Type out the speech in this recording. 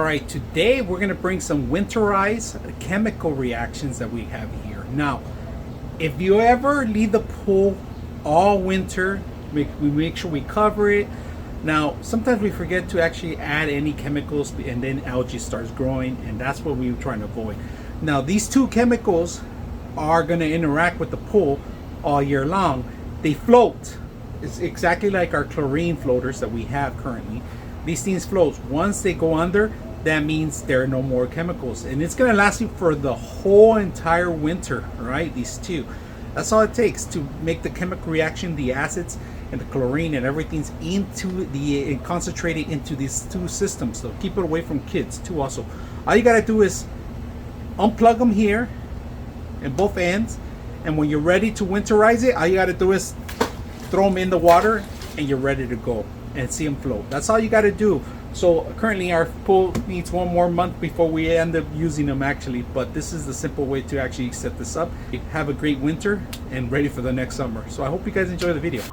All right, today we're gonna bring some winterize chemical reactions that we have here. Now, if you ever leave the pool all winter, we make sure we cover it. Now, sometimes we forget to actually add any chemicals and then algae starts growing, and that's what we were trying to avoid. Now, these two chemicals are gonna interact with the pool all year long. They float. It's exactly like our chlorine floaters that we have currently. These things float. Once they go under, that means there are no more chemicals, and it's going to last you for the whole entire winter. Right, these two, that's all it takes to make the chemical reaction, the acids and the chlorine and everything's into the concentrated into these two systems. So keep it away from kids too. Also, all you got to do is unplug them here in both ends, and when you're ready to winterize it, all you got to do is throw them in the water and you're ready to go and see them float. That's all you got to do. So currently our pool needs one more month before we end up using them actually, but this is the simple way to actually set this up. Have a great winter and ready for the next summer. So I hope you guys enjoy the video.